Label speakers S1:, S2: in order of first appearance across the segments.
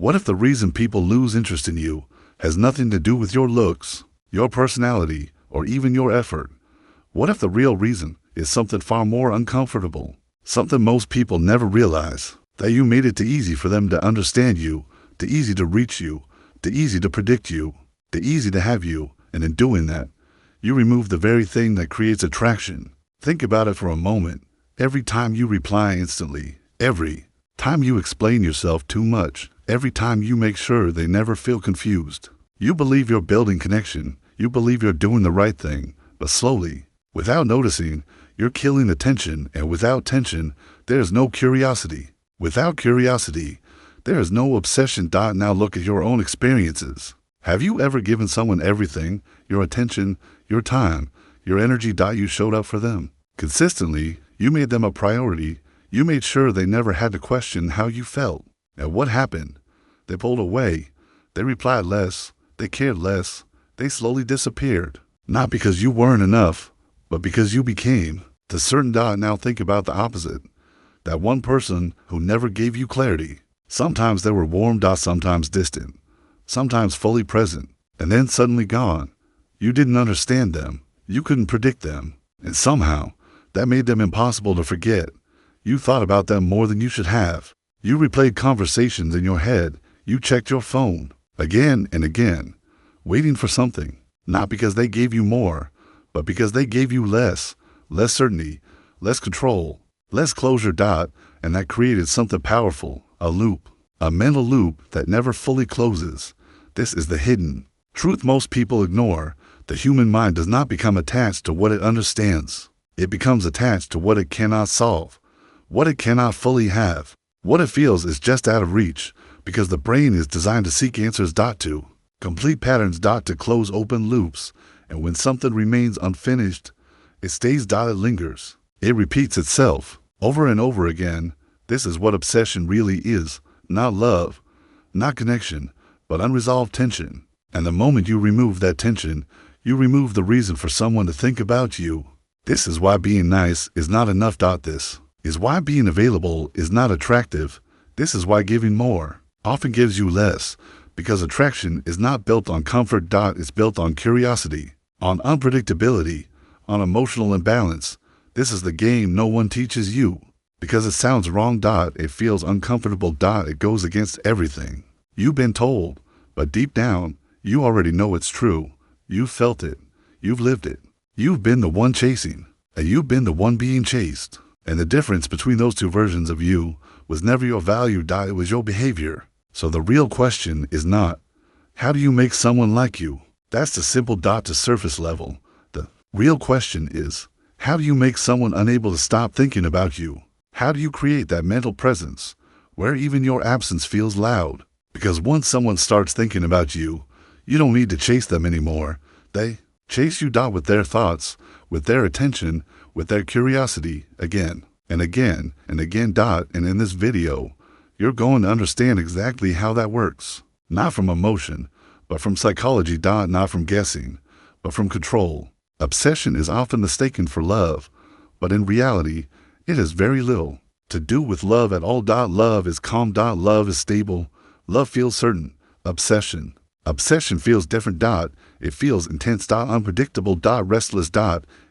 S1: What if the reason people lose interest in you has nothing to do with your looks, your personality, or even your effort? What if the real reason is something far more uncomfortable, something most people never realize, that you made it too easy for them to understand you, too easy to reach you, too easy to predict you, too easy to have you, and in doing that, you remove the very thing that creates attraction. Think about it for a moment. Every time you reply instantly, every time you explain yourself too much, every time you make sure they never feel confused, you believe you're building connection, you believe you're doing the right thing, but slowly, without noticing, you're killing the tension, and without tension, there is no curiosity. Without curiosity, there is no obsession. Now look at your own experiences. Have you ever given someone everything, your attention, your time, your energy? You showed up for them consistently, you made them a priority, you made sure they never had to question how you felt. And what happened? They pulled away, they replied less, they cared less, they slowly disappeared. Not because you weren't enough, but because you became the certain. Now think about the opposite. That one person who never gave you clarity. Sometimes they were warm. Sometimes distant. Sometimes fully present, and then suddenly gone. You didn't understand them. You couldn't predict them. And somehow, that made them impossible to forget. You thought about them more than you should have. You replayed conversations in your head. You checked your phone again and again, waiting for something. Not because they gave you more, but because they gave you less certainty, less control, less closure. And that created something powerful, a loop, a mental loop that never fully closes. This is the hidden truth most people ignore. The human mind does not become attached to what it understands. It becomes attached to what it cannot solve, what it cannot fully have. What it feels is just out of reach, because the brain is designed to seek answers. To complete patterns. To close open loops. And when something remains unfinished, it stays. It lingers. It repeats itself over and over again. This is what obsession really is. Not love, not connection, but unresolved tension. And the moment you remove that tension, you remove the reason for someone to think about you. This is why being nice is not enough. This is why being available is not attractive. This is why giving more often gives you less, because attraction is not built on comfort. It's built on curiosity, on unpredictability, on emotional imbalance. This is the game no one teaches you, because it sounds wrong. It feels uncomfortable. It goes against everything you've been told, but deep down, you already know it's true. You've felt it. You've lived it. You've been the one chasing, and you've been the one being chased. And the difference between those two versions of you was never your value. It was your behavior. So the real question is not, how do you make someone like you? That's the simple. To surface level. The real question is, how do you make someone unable to stop thinking about you? How do you create that mental presence where even your absence feels loud? Because once someone starts thinking about you, you don't need to chase them anymore. They chase you. With their thoughts, with their attention, with their curiosity, again and again and again. And in this video, you're going to understand exactly how that works. Not from emotion, but from psychology. Not from guessing, but from control. Obsession is often mistaken for love, but in reality, it has very little to do with love at all. Love is calm. Love is stable. Love feels certain. Obsession feels different. It feels intense. Unpredictable. Restless.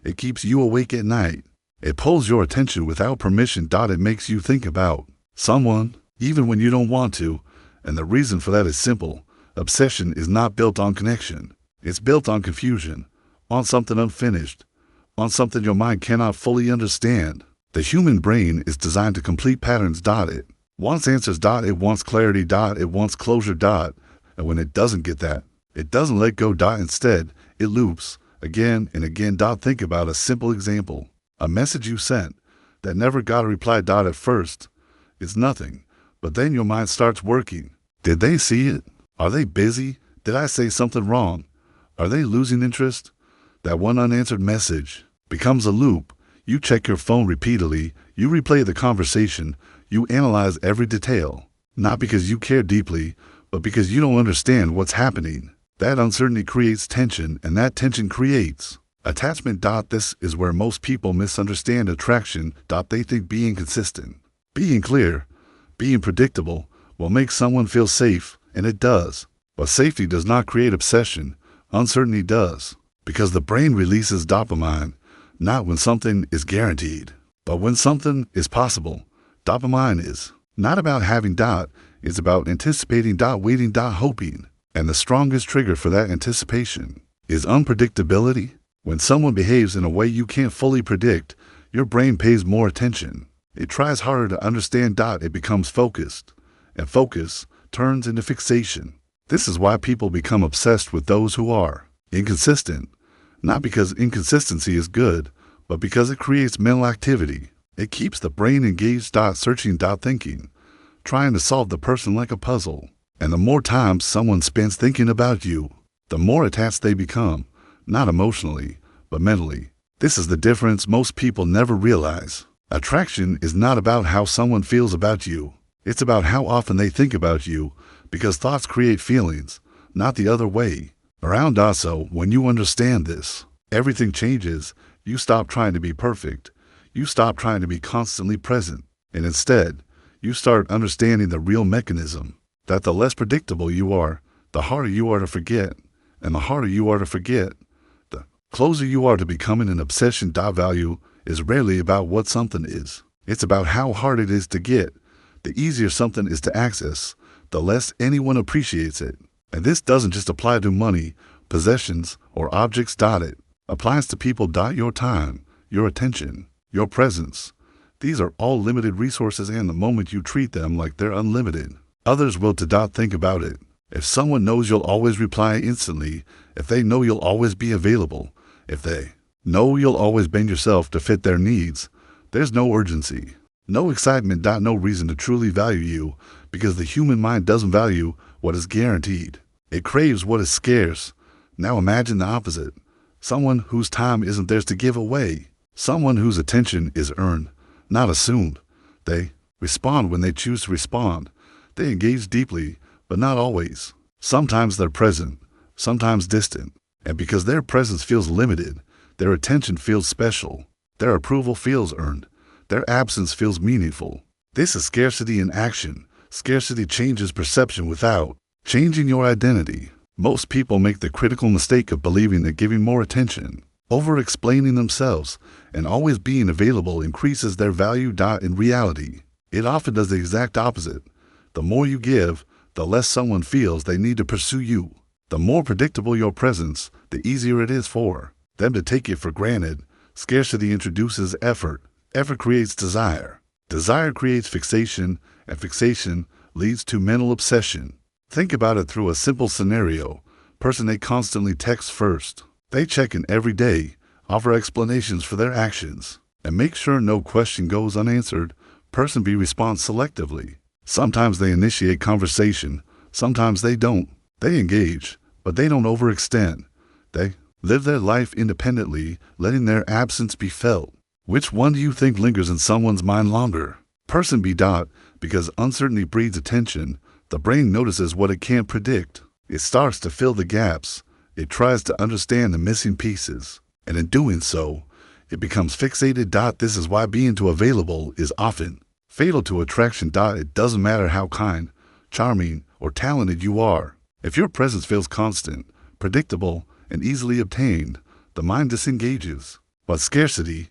S1: It keeps you awake at night. It pulls your attention without permission. It makes you think about someone, even when you don't want to. And the reason for that is simple. Obsession is not built on connection. It's built on confusion, on something unfinished, on something your mind cannot fully understand. The human brain is designed to complete patterns. It wants answers. It wants clarity. It wants closure. And when it doesn't get that, it doesn't let go. Instead, it loops again and again. Think about a simple example. A message you sent that never got a reply. At first, it's nothing, but then your mind starts working. Did they see it? Are they busy? Did I say something wrong? Are they losing interest? That one unanswered message becomes a loop. You check your phone repeatedly. You replay the conversation. You analyze every detail, not because you care deeply, but because you don't understand what's happening. That uncertainty creates tension, and that tension creates attachment. This is where most people misunderstand attraction. They think being consistent, being clear, being predictable, will make someone feel safe, and it does. But safety does not create obsession. Uncertainty does. Because the brain releases dopamine, not when something is guaranteed, but when something is possible. Dopamine is not about having dot, it's about anticipating dot, waiting dot, hoping. And the strongest trigger for that anticipation is unpredictability. When someone behaves in a way you can't fully predict, your brain pays more attention. It tries harder to understand dot, it becomes focused. And focus turns into fixation. This is why people become obsessed with those who are inconsistent. Not because inconsistency is good, but because it creates mental activity. It keeps the brain engaged, searching, thinking, trying to solve the person like a puzzle. And the more time someone spends thinking about you, the more attached they become, not emotionally, but mentally. This is the difference most people never realize. Attraction is not about how someone feels about you. It's about how often they think about you, because thoughts create feelings, not the other way around. Also, when you understand this, everything changes. You stop trying to be perfect. You stop trying to be constantly present. And instead, you start understanding the real mechanism, that the less predictable you are, the harder you are to forget. And the harder you are to forget, the closer you are to becoming an obsession. Value is rarely about what something is. It's about how hard it is to get. The easier something is to access, the less anyone appreciates it. And this doesn't just apply to money, possessions, or objects. It applies to people. Your time, your attention, your presence. These are all limited resources, and the moment you treat them like they're unlimited, others will think about it. If someone knows you'll always reply instantly, if they know you'll always be available, if they know you'll always bend yourself to fit their needs, there's no urgency, no excitement. No reason to truly value you, because the human mind doesn't value what is guaranteed. It craves what is scarce. Now imagine the opposite. Someone whose time isn't theirs to give away. Someone whose attention is earned, not assumed. They respond when they choose to respond. They engage deeply, but not always. Sometimes they're present, sometimes distant. And because their presence feels limited, their attention feels special. Their approval feels earned. Their absence feels meaningful. This is scarcity in action. Scarcity changes perception without changing your identity. Most people make the critical mistake of believing that giving more attention, over-explaining themselves, and always being available increases their value. In reality, it often does the exact opposite. The more you give, the less someone feels they need to pursue you. The more predictable your presence, the easier it is for them to take it for granted. Scarcity introduces effort. Effort creates desire. Desire creates fixation, and fixation leads to mental obsession. Think about it through a simple scenario. Person A constantly texts first. They check in every day, offer explanations for their actions, and make sure no question goes unanswered. Person B responds selectively. Sometimes they initiate conversation, sometimes they don't. They engage, but they don't overextend. They live their life independently, letting their absence be felt. Which one do you think lingers in someone's mind longer? Person B. Because uncertainty breeds attention, the brain notices what it can't predict. It starts to fill the gaps. It tries to understand the missing pieces. And in doing so, it becomes fixated. This is why being too available is often fatal to attraction. It doesn't matter how kind, charming, or talented you are. If your presence feels constant, predictable, and easily obtained, the mind disengages. But scarcity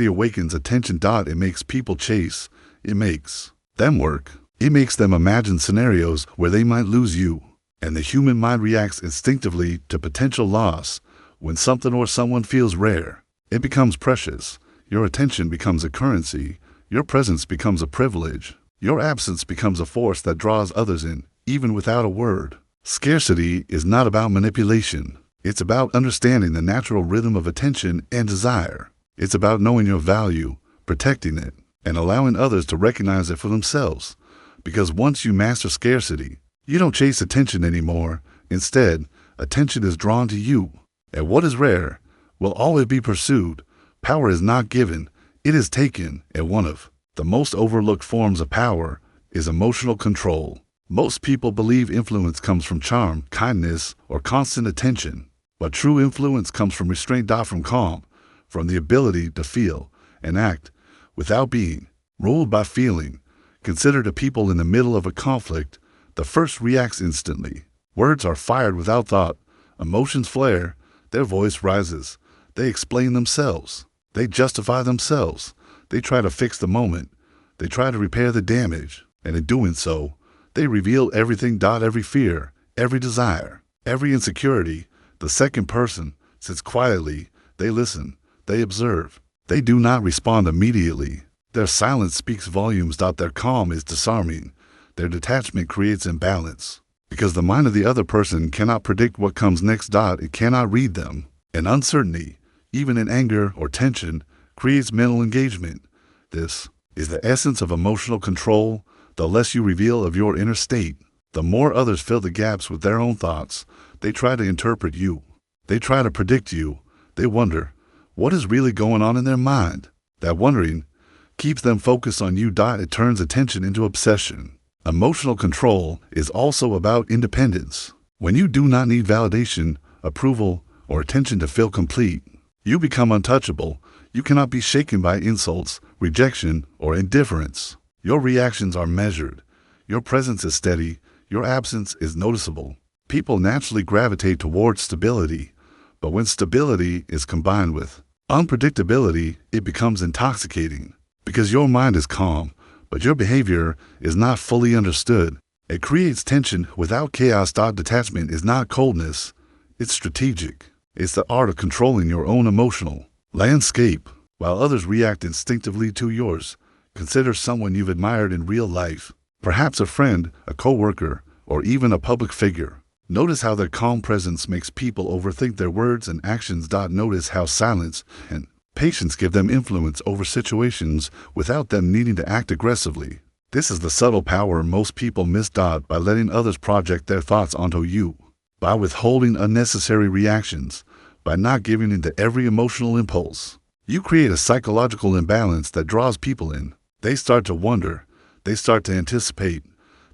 S1: awakens attention. It makes people chase. It makes them work. It makes them imagine scenarios where they might lose you. And the human mind reacts instinctively to potential loss. When something or someone feels rare, it becomes precious. Your attention becomes a currency. Your presence becomes a privilege. Your absence becomes a force that draws others in, even without a word. Scarcity is not about manipulation. It's about understanding the natural rhythm of attention and desire. It's about knowing your value, protecting it, and allowing others to recognize it for themselves. Because once you master scarcity, you don't chase attention anymore. Instead, attention is drawn to you. And what is rare will always be pursued. Power is not given, it is taken. And one of the most overlooked forms of power is emotional control. Most people believe influence comes from charm, kindness, or constant attention. But true influence comes from restraint, from calm, from the ability to feel and act without being ruled by feeling. Consider the people in the middle of a conflict. The first reacts instantly. Words are fired without thought. Emotions flare. Their voice rises. They explain themselves. They justify themselves. They try to fix the moment. They try to repair the damage. And in doing so, they reveal everything. Every fear, every desire, every insecurity. The second person sits quietly. They listen. They observe. They do not respond immediately. Their silence speaks volumes. Their calm is disarming. Their detachment creates imbalance. Because the mind of the other person cannot predict what comes next. It cannot read them. And uncertainty, even in anger or tension, creates mental engagement. This is the essence of emotional control. The less you reveal of your inner state, the more others fill the gaps with their own thoughts. They try to interpret you. They try to predict you. They wonder what is really going on in their mind. That wondering keeps them focused on you. It turns attention into obsession. Emotional control is also about independence. When you do not need validation, approval, or attention to feel complete, you become untouchable. You cannot be shaken by insults, rejection, or indifference. Your reactions are measured. Your presence is steady. Your absence is noticeable. People naturally gravitate towards stability, but when stability is combined with unpredictability, it becomes intoxicating. Because your mind is calm, but your behavior is not fully understood. It creates tension without chaos. Detachment is not coldness. It's strategic. It's the art of controlling your own emotional landscape. While others react instinctively to yours, consider someone you've admired in real life, perhaps a friend, a coworker, or even a public figure. Notice how their calm presence makes people overthink their words and actions. Notice how silence and patience give them influence over situations without them needing to act aggressively. This is the subtle power most people miss. By letting others project their thoughts onto you, by withholding unnecessary reactions, by not giving in to every emotional impulse, you create a psychological imbalance that draws people in. They start to wonder, they start to anticipate,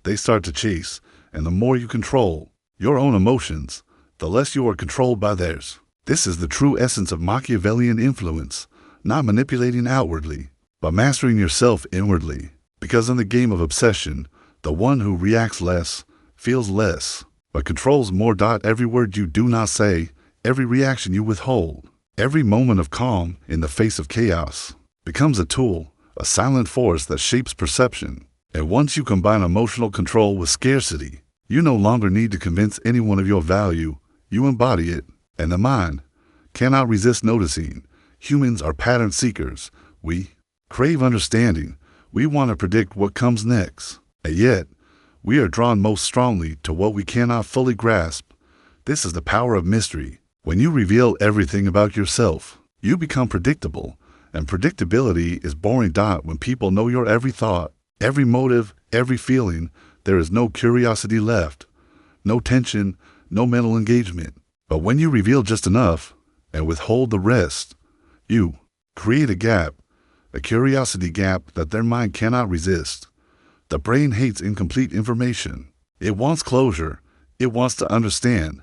S1: they start to chase, and the more you control your own emotions, the less you are controlled by theirs. This is the true essence of Machiavellian influence, not manipulating outwardly, but mastering yourself inwardly. Because in the game of obsession, the one who reacts less, feels less, but controls more. Every word you do not say, every reaction you withhold, every moment of calm in the face of chaos, becomes a tool, a silent force that shapes perception. And once you combine emotional control with scarcity, you no longer need to convince anyone of your value. You embody it, and the mind cannot resist noticing. Humans are pattern seekers. We crave understanding. We want to predict what comes next. And yet, we are drawn most strongly to what we cannot fully grasp. This is the power of mystery. When you reveal everything about yourself, you become predictable. And predictability is boring. When people know your every thought, every motive, every feeling, there is no curiosity left, no tension, no mental engagement. But when you reveal just enough and withhold the rest, you create a gap, a curiosity gap that their mind cannot resist. The brain hates incomplete information. It wants closure. It wants to understand.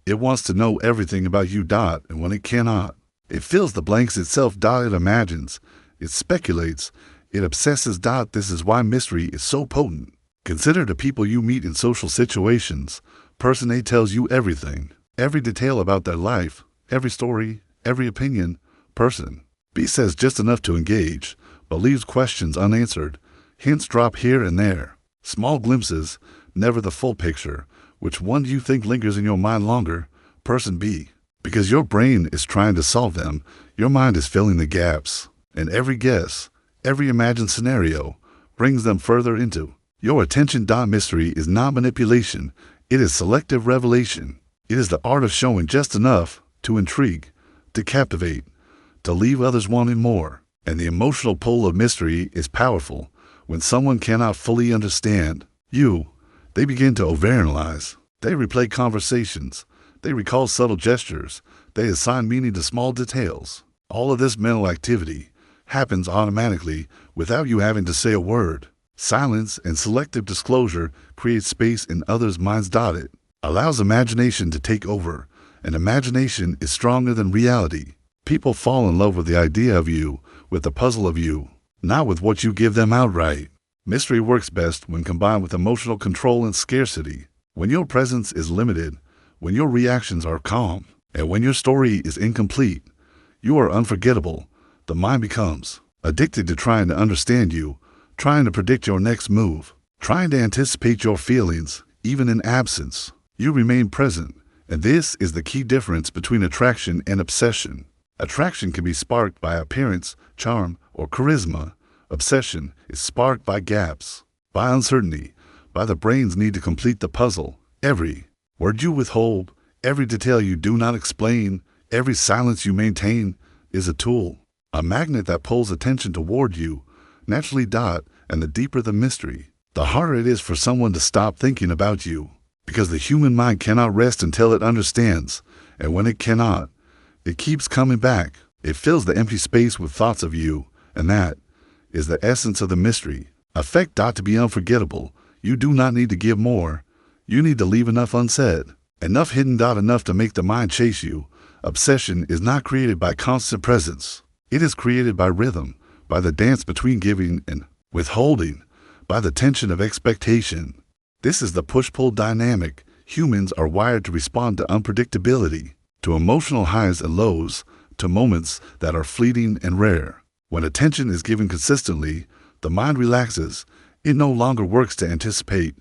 S1: It wants to know everything about you. And when it cannot, it fills the blanks itself. It imagines, it speculates, it obsesses. This is why mystery is so potent. Consider the people you meet in social situations. Person A tells you everything, every detail about their life, every story, every opinion. Person B says just enough to engage, but leaves questions unanswered. Hints drop here and there. Small glimpses, never the full picture. Which one do you think lingers in your mind longer? Person B. Because your brain is trying to solve them, your mind is filling the gaps. And every guess, every imagined scenario, brings them further into your attention. Mystery is not manipulation. It is selective revelation. It is the art of showing just enough to intrigue, to captivate, to leave others wanting more. And the emotional pull of mystery is powerful. When someone cannot fully understand you, they begin to overanalyze. They replay conversations. They recall subtle gestures. They assign meaning to small details. All of this mental activity happens automatically without you having to say a word. Silence and selective disclosure create space in others' minds. It allows imagination to take over, and imagination is stronger than reality. People fall in love with the idea of you, with the puzzle of you, not with what you give them outright. Mystery works best when combined with emotional control and scarcity. When your presence is limited, when your reactions are calm, and when your story is incomplete, you are unforgettable. The mind becomes addicted to trying to understand you, trying to predict your next move, trying to anticipate your feelings, even in absence. You remain present, and this is the key difference between attraction and obsession. Attraction can be sparked by appearance, charm, or charisma. Obsession is sparked by gaps, by uncertainty, by the brain's need to complete the puzzle. Every word you withhold, every detail you do not explain, every silence you maintain is a tool, a magnet that pulls attention toward you. Naturally, and the deeper the mystery, the harder it is for someone to stop thinking about you. Because the human mind cannot rest until it understands, and when it cannot, it keeps coming back. It fills the empty space with thoughts of you, and that is the essence of the mystery. Affect. To be unforgettable, you do not need to give more. You need to leave enough unsaid, enough hidden. Enough to make the mind chase you. Obsession is not created by constant presence. It is created by rhythm, by the dance between giving and withholding, by the tension of expectation. This is the push-pull dynamic. Humans are wired to respond to unpredictability, to emotional highs and lows, to moments that are fleeting and rare. When attention is given consistently, the mind relaxes. It no longer works to anticipate.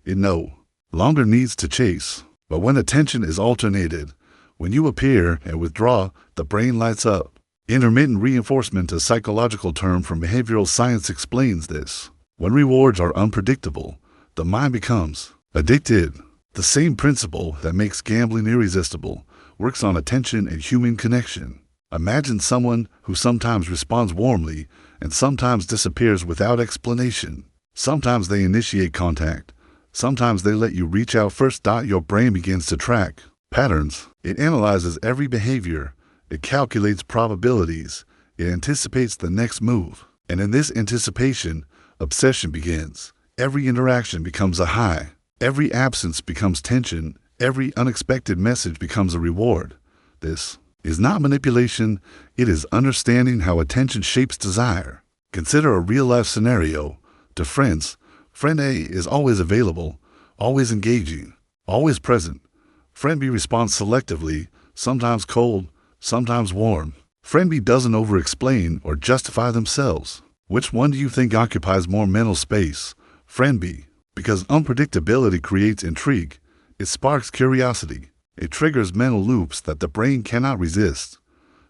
S1: It no longer needs to chase. But when attention is alternated, when you appear and withdraw, the brain lights up. Intermittent reinforcement, a psychological term from behavioral science, explains this. When rewards are unpredictable, the mind becomes addicted. The same principle that makes gambling irresistible works on attention and human connection. Imagine someone who sometimes responds warmly and sometimes disappears without explanation. Sometimes they initiate contact. Sometimes they let you reach out first. Your brain begins to track patterns. It analyzes every behavior. It calculates probabilities. It anticipates the next move. And in this anticipation, obsession begins. Every interaction becomes a high. Every absence becomes tension. Every unexpected message becomes a reward. This is not manipulation. It is understanding how attention shapes desire. Consider a real-life scenario. To friends, friend A is always available, always engaging, always present. Friend B responds selectively, sometimes cold, sometimes warm. Friend B doesn't over-explain or justify themselves. Which one do you think occupies more mental space? Friend B. Because unpredictability creates intrigue. It sparks curiosity. It triggers mental loops that the brain cannot resist.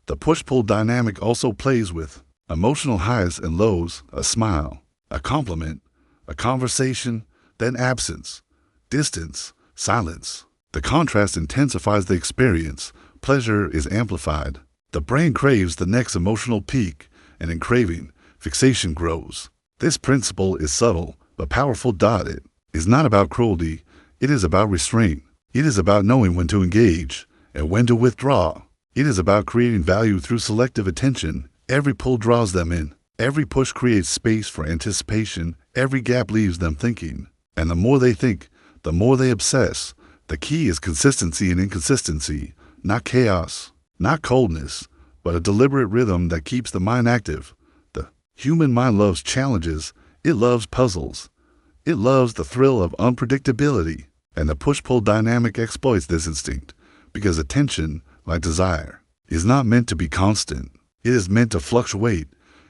S1: The push-pull dynamic also plays with emotional highs and lows, a smile, a compliment, a conversation, then absence, distance, silence. The contrast intensifies the experience. Pleasure is amplified. The brain craves the next emotional peak, and in craving, fixation grows. This principle is subtle but powerful. It is not about cruelty. It is about restraint. It is about knowing when to engage and when to withdraw. It is about creating value through selective attention. Every pull draws them in. Every push creates space for anticipation. Every gap leaves them thinking. And the more they think, the more they obsess. The key is consistency and inconsistency, not chaos, not coldness, but a deliberate rhythm that keeps the mind active. The human mind loves challenges. It loves puzzles. It loves the thrill of unpredictability. And the push-pull dynamic exploits this instinct, because attention, like desire, is not meant to be constant. It is meant to fluctuate.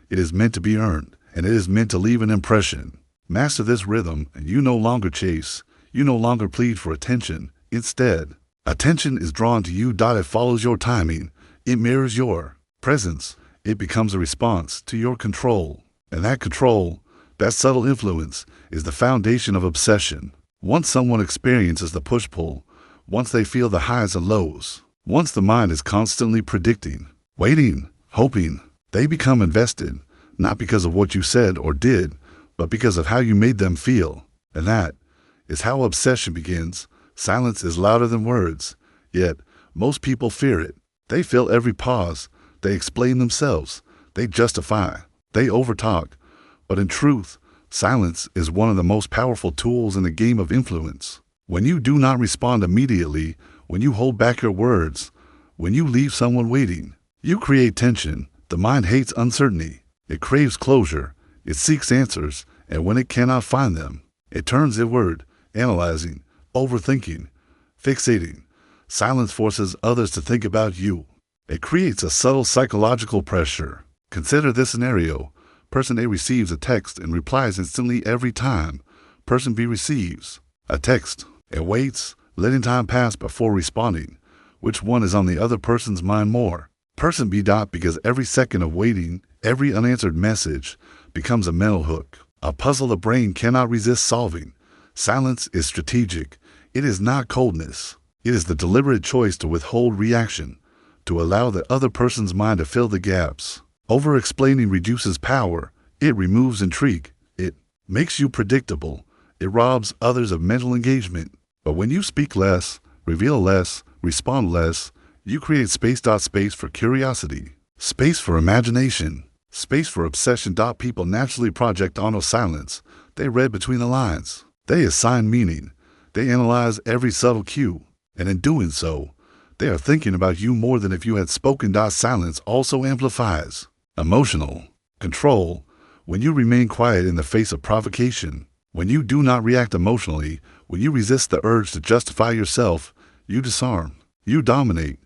S1: It is meant to be earned, and it is meant to leave an impression. Master this rhythm, and you no longer chase. You no longer plead for attention. Instead, attention is drawn to you. It follows your timing. It mirrors your presence. It becomes a response to your control. And that control, that subtle influence, is the foundation of obsession. Once someone experiences the push-pull, once they feel the highs and lows, once the mind is constantly predicting, waiting, hoping, they become invested, not because of what you said or did, but because of how you made them feel. And that is how obsession begins. Silence is louder than words, yet most people fear it. They fill every pause. They explain themselves. They justify. They overtalk. But in truth, silence is one of the most powerful tools in the game of influence. When you do not respond immediately, when you hold back your words, when you leave someone waiting, you create tension. The mind hates uncertainty. It craves closure. It seeks answers. And when it cannot find them, it turns inward, analyzing, overthinking, fixating. Silence forces others to think about you. It creates a subtle psychological pressure. Consider this scenario. Person A receives a text and replies instantly every time. Person B receives a text and waits, letting time pass before responding. Which one is on the other person's mind more? Person B. Because every second of waiting, every unanswered message, becomes a mental hook, a puzzle the brain cannot resist solving. Silence is strategic. It is not coldness. It is the deliberate choice to withhold reaction, to allow the other person's mind to fill the gaps. Over-explaining reduces power. It removes intrigue. It makes you predictable. It robs others of mental engagement. But when you speak less, reveal less, respond less, you create space for curiosity, space for imagination, space for obsession. People naturally project onto silence. They read between the lines. They assign meaning. They analyze every subtle cue. And in doing so, they are thinking about you more than if you had spoken. Silence also amplifies emotional control. When you remain quiet in the face of provocation, when you do not react emotionally, when you resist the urge to justify yourself, you disarm, you dominate,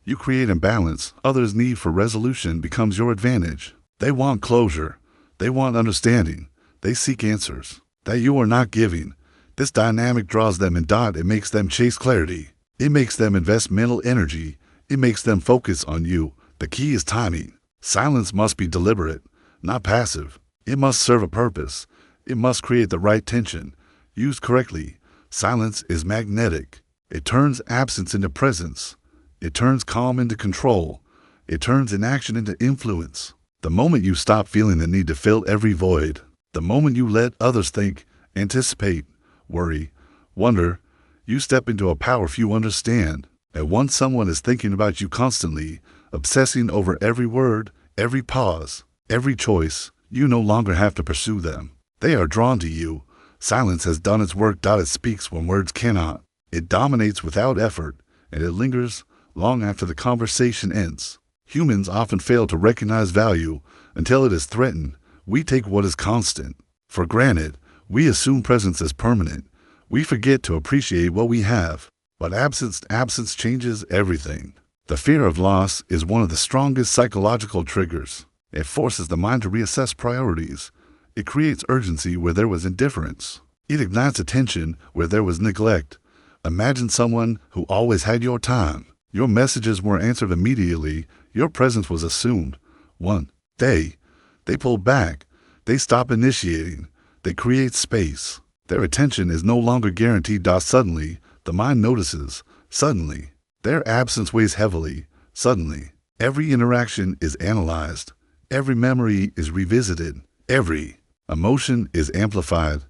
S1: you create imbalance. Others' need for resolution becomes your advantage. They want closure. They want understanding. They seek answers that you are not giving. This dynamic draws them in. It makes them chase clarity. It makes them invest mental energy. It makes them focus on you. The key is timing. Silence must be deliberate, not passive. It must serve a purpose. It must create the right tension. Used correctly, silence is magnetic. It turns absence into presence. It turns calm into control. It turns inaction into influence. The moment you stop feeling the need to fill every void, the moment you let others think, anticipate, worry, wonder, you step into a power few understand. And once someone is thinking about you constantly, obsessing over every word, every pause, every choice, you no longer have to pursue them. They are drawn to you. Silence has done its work. It speaks when words cannot. It dominates without effort, and it lingers long after the conversation ends. Humans often fail to recognize value until it is threatened. We take what is constant for granted. We assume presence is permanent. We forget to appreciate what we have. But absence changes everything. The fear of loss is one of the strongest psychological triggers. It forces the mind to reassess priorities. It creates urgency where there was indifference. It ignites attention where there was neglect. Imagine someone who always had your time. Your messages were answered immediately. Your presence was assumed. One day, they pull back. They stop initiating. They create space. Their attention is no longer guaranteed. Suddenly, the mind notices. Suddenly, their absence weighs heavily. Suddenly, every interaction is analyzed. Every memory is revisited. Every emotion is amplified.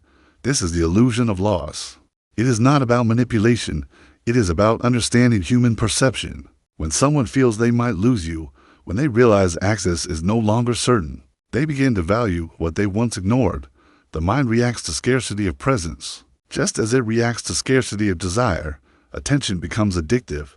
S1: This is the illusion of loss. It is not about manipulation. It is about understanding human perception. When someone feels they might lose you, when they realize access is no longer certain, they begin to value what they once ignored. The mind reacts to scarcity of presence. Just as it reacts to scarcity of desire, attention becomes addictive.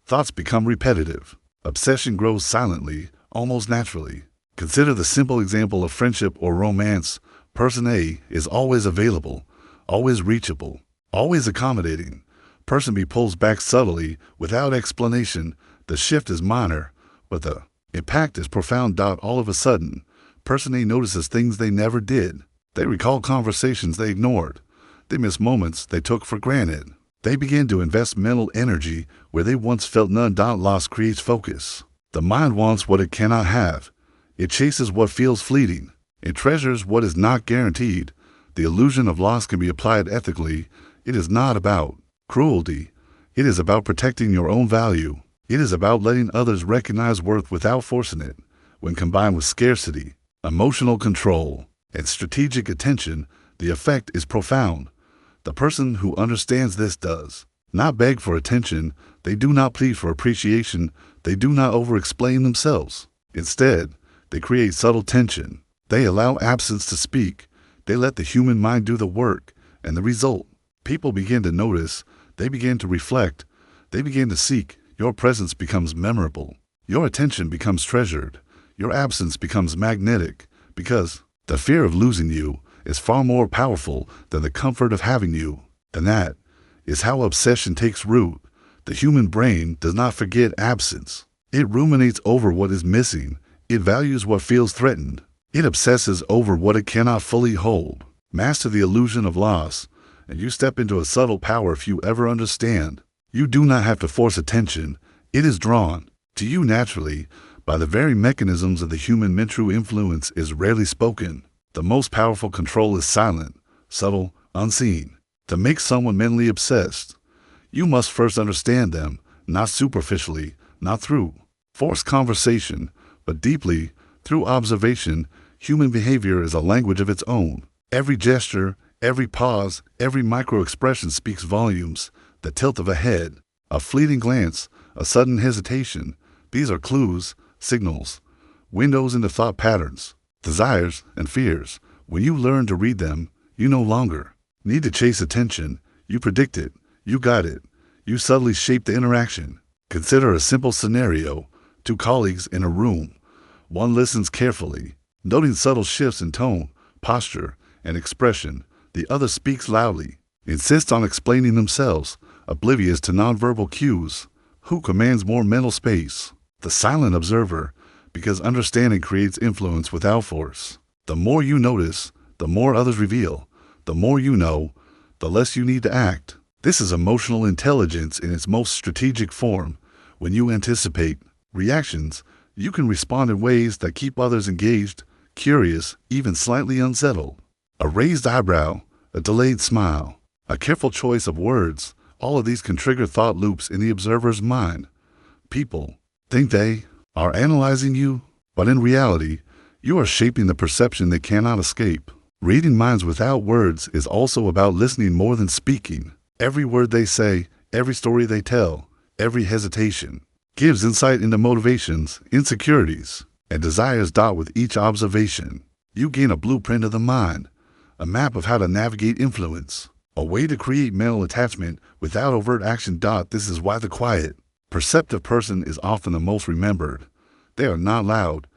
S1: Thoughts become repetitive. Obsession grows silently, almost naturally. Consider the simple example of friendship or romance. Person A is always available, always reachable, always accommodating. Person B pulls back subtly, without explanation. The shift is minor, but the impact is profound. All of a sudden, person A notices things they never did. They recall conversations they ignored. They miss moments they took for granted. They begin to invest mental energy where they once felt none. Loss creates focus. The mind wants what it cannot have. It chases what feels fleeting. It treasures what is not guaranteed. The illusion of loss can be applied ethically. It is not about cruelty. It is about protecting your own value. It is about letting others recognize worth without forcing it. When combined with scarcity, emotional control, and strategic attention, the effect is profound. The person who understands this does not beg for attention. They do not plead for appreciation. They do not over-explain themselves. Instead, they create subtle tension. They allow absence to speak. They let the human mind do the work. And the result, people begin to notice. They begin to reflect. They begin to seek. Your presence becomes memorable. Your attention becomes treasured. Your absence becomes magnetic. Because the fear of losing you is far more powerful than the comfort of having you. And that is how obsession takes root. The human brain does not forget absence. It ruminates over what is missing. It values what feels threatened. It obsesses over what it cannot fully hold. Master the illusion of loss, and you step into a subtle power if you ever understand. You do not have to force attention. It is drawn to you naturally by the very mechanisms of the human mind. True influence is rarely spoken. The most powerful control is silent, subtle, unseen. To make someone mentally obsessed, you must first understand them, not superficially, not through forced conversation, but deeply, through observation. Human behavior is a language of its own. Every gesture, every pause, every micro-expression speaks volumes. The tilt of a head, a fleeting glance, a sudden hesitation. These are clues, signals, windows into thought patterns, desires, and fears. When you learn to read them, you no longer need to chase attention. You predict it. You guide it. You subtly shape the interaction. Consider a simple scenario. Two colleagues in a room. One listens carefully, noting subtle shifts in tone, posture, and expression. The other speaks loudly, insists on explaining themselves, oblivious to nonverbal cues. Who commands more mental space? The silent observer, because understanding creates influence without force. The more you notice, the more others reveal. The more you know, the less you need to act. This is emotional intelligence in its most strategic form. When you anticipate reactions, you can respond in ways that keep others engaged, curious, even slightly unsettled. A raised eyebrow, a delayed smile, a careful choice of words, all of these can trigger thought loops in the observer's mind. People think they are analyzing you, but in reality, you are shaping the perception they cannot escape. Reading minds without words is also about listening more than speaking. Every word they say, every story they tell, every hesitation gives insight into motivations, insecurities, and desires. With each observation, you gain a blueprint of the mind, a map of how to navigate influence, a way to create mental attachment without overt action. This is why the quiet, perceptive person is often the most remembered. They are not loud.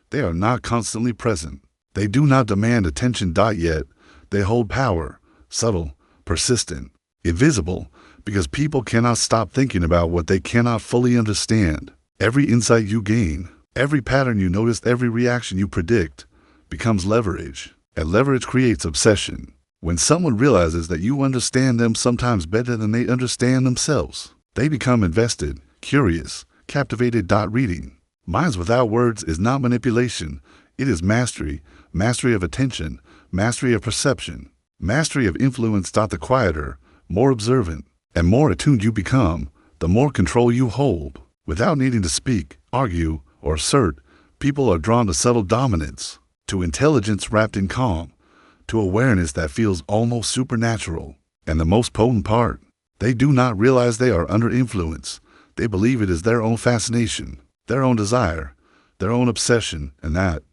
S1: They are not constantly present. They do not demand attention. Yet they hold power, subtle, persistent, invisible, because people cannot stop thinking about what they cannot fully understand. Every insight you gain, every pattern you notice, every reaction you predict becomes leverage, and leverage creates obsession. When someone realizes that you understand them sometimes better than they understand themselves, they become invested, curious, captivated. Reading minds without words is not manipulation. It is mastery, mastery of attention, mastery of perception, mastery of influence. The quieter, more observant, and more attuned you become, the more control you hold. Without needing to speak, argue, or assert, people are drawn to subtle dominance, to intelligence wrapped in calm, to awareness that feels almost supernatural. And the most potent part, they do not realize they are under influence. They believe it is their own fascination, their own desire, their own obsession, and that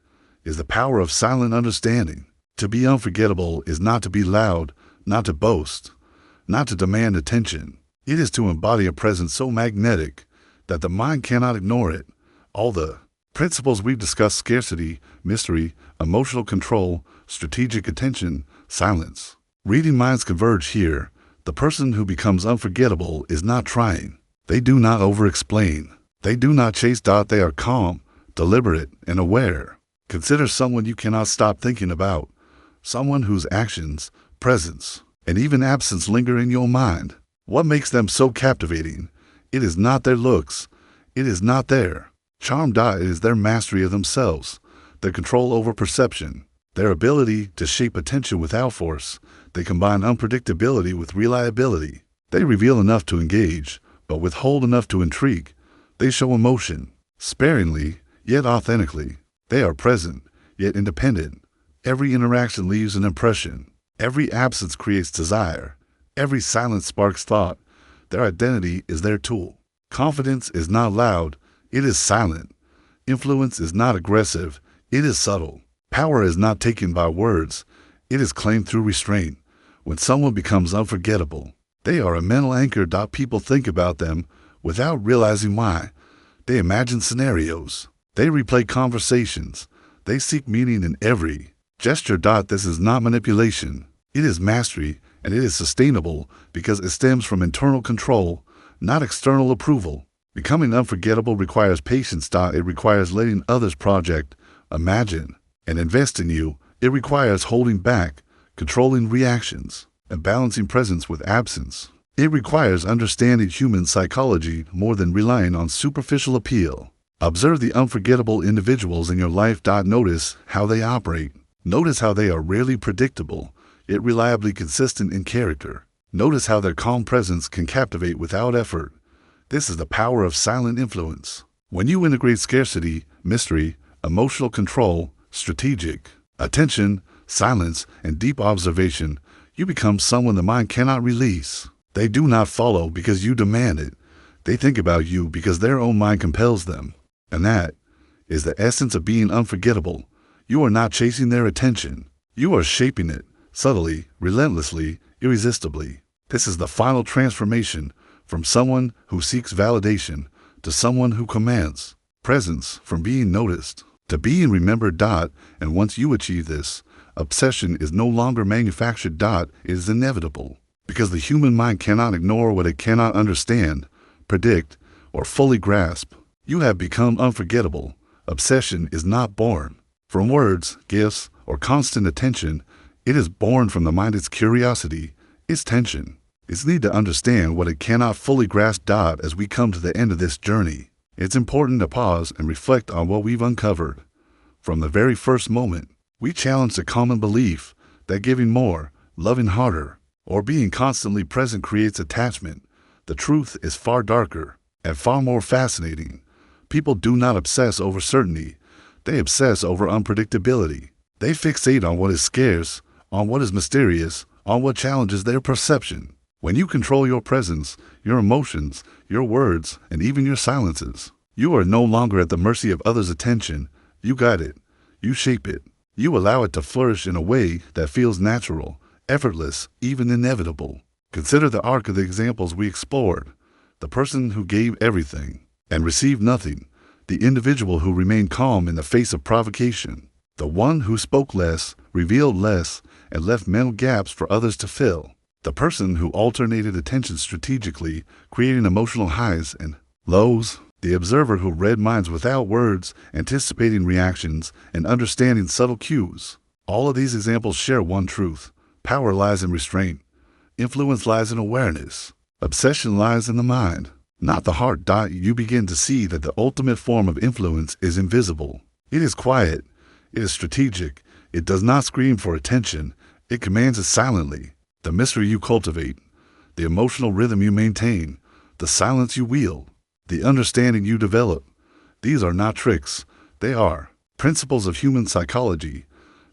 S1: is the power of silent understanding. To be unforgettable is not to be loud, not to boast, not to demand attention. It is to embody a presence so magnetic that the mind cannot ignore it. All the principles we've discussed: scarcity, mystery, emotional control, strategic attention, silence. Reading minds converge here. The person who becomes unforgettable is not trying. They do not over-explain. They do not chase. They are calm, deliberate, and aware. Consider someone you cannot stop thinking about, someone whose actions, presence, and even absence linger in your mind. What makes them so captivating? It is not their looks. It is not their charm. It is their mastery of themselves, their control over perception, their ability to shape attention without force. They combine unpredictability with reliability. They reveal enough to engage, but withhold enough to intrigue. They show emotion, sparingly, yet authentically. They are present, yet independent. Every interaction leaves an impression. Every absence creates desire. Every silence sparks thought. Their identity is their tool. Confidence is not loud. It is silent. Influence is not aggressive. It is subtle. Power is not taken by words. It is claimed through restraint. When someone becomes unforgettable, they are a mental anchor. People think about them without realizing why. They imagine scenarios. They replay conversations. They seek meaning in every Gesture. This is not manipulation. It is mastery, and it is sustainable because it stems from internal control, not external approval. Becoming unforgettable requires patience. It requires letting others project, imagine, and invest in you. It requires holding back, controlling reactions, and balancing presence with absence. It requires understanding human psychology more than relying on superficial appeal. Observe the unforgettable individuals in your life. Notice how they operate. Notice how they are rarely predictable, yet reliably consistent in character. Notice how their calm presence can captivate without effort. This is the power of silent influence. When you integrate scarcity, mystery, emotional control, strategic attention, silence, and deep observation, you become someone the mind cannot release. They do not follow because you demand it. They think about you because their own mind compels them. And that is the essence of being unforgettable. You are not chasing their attention. You are shaping it, subtly, relentlessly, irresistibly. This is the final transformation from someone who seeks validation to someone who commands presence, from being noticed to being remembered. And once you achieve this, obsession is no longer manufactured. It is inevitable, because the human mind cannot ignore what it cannot understand, predict, or fully grasp. You have become unforgettable. Obsession is not born from words, gifts, or constant attention. It is born from the mind, its curiosity, its tension, its need to understand what it cannot fully grasp. As we come to the end of this journey, it's important to pause and reflect on what we've uncovered. From the very first moment, we challenge the common belief that giving more, loving harder, or being constantly present creates attachment. The truth is far darker and far more fascinating. People do not obsess over certainty. They obsess over unpredictability. They fixate on what is scarce, on what is mysterious, on what challenges their perception. When you control your presence, your emotions, your words, and even your silences, you are no longer at the mercy of others' attention. You guide it. You shape it. You allow it to flourish in a way that feels natural, effortless, even inevitable. Consider the arc of the examples we explored. The person who gave everything and received nothing. The individual who remained calm in the face of provocation. The one who spoke less, revealed less, and left mental gaps for others to fill. The person who alternated attention strategically, creating emotional highs and lows. The observer who read minds without words, anticipating reactions and understanding subtle cues. All of these examples share one truth. Power lies in restraint. Influence lies in awareness. Obsession lies in the mind, not the heart. You begin to see that the ultimate form of influence is invisible. It is quiet. It is strategic. It does not scream for attention. It commands it silently. The mystery you cultivate, the emotional rhythm you maintain, the silence you wield, the understanding you develop. These are not tricks. They are principles of human psychology.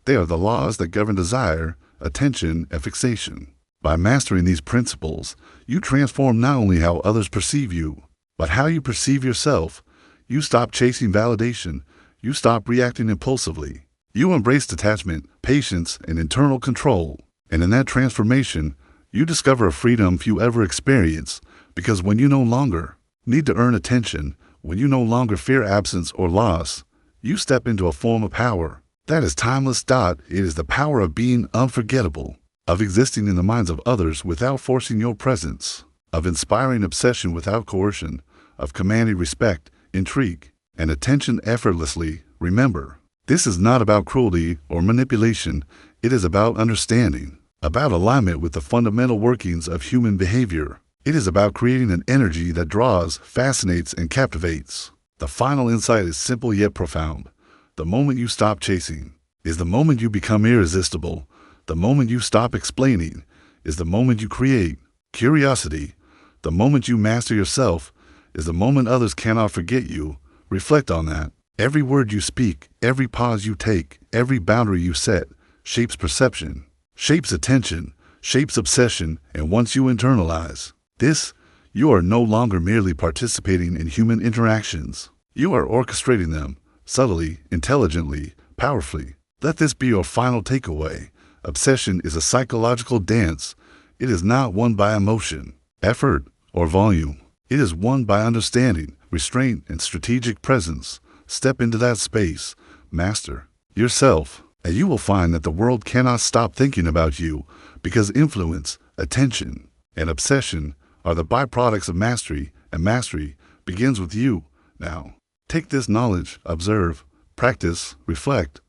S1: They are the laws that govern desire, attention, and fixation. By mastering these principles, you transform not only how others perceive you, but how you perceive yourself. You stop chasing validation. You stop reacting impulsively. You embrace detachment, patience, and internal control. And in that transformation, you discover a freedom few ever experience, because when you no longer need to earn attention, when you no longer fear absence or loss, you step into a form of power that is timeless. It is the power of being unforgettable, of existing in the minds of others without forcing your presence, of inspiring obsession without coercion, of commanding respect, intrigue, and attention effortlessly. Remember, this is not about cruelty or manipulation. It is about understanding, about alignment with the fundamental workings of human behavior. It is about creating an energy that draws, fascinates, and captivates. The final insight is simple yet profound. The moment you stop chasing is the moment you become irresistible. The moment you stop explaining is the moment you create. Curiosity, the moment you master yourself, is the moment others cannot forget you. Reflect on that. Every word you speak, every pause you take, every boundary you set, shapes perception, shapes attention, shapes obsession, and once you internalize this, you are no longer merely participating in human interactions. You are orchestrating them, subtly, intelligently, powerfully. Let this be your final takeaway. Obsession is a psychological dance. It is not won by emotion, effort, or volume. It is won by understanding, restraint, and strategic presence. Step into that space. Master yourself. And you will find that the world cannot stop thinking about you because influence, attention, and obsession are the byproducts of mastery, and mastery begins with you. Now, take this knowledge, observe, practice, reflect,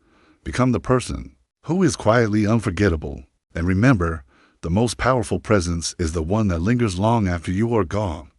S1: become the person who is quietly unforgettable. And remember, the most powerful presence is the one that lingers long after you are gone.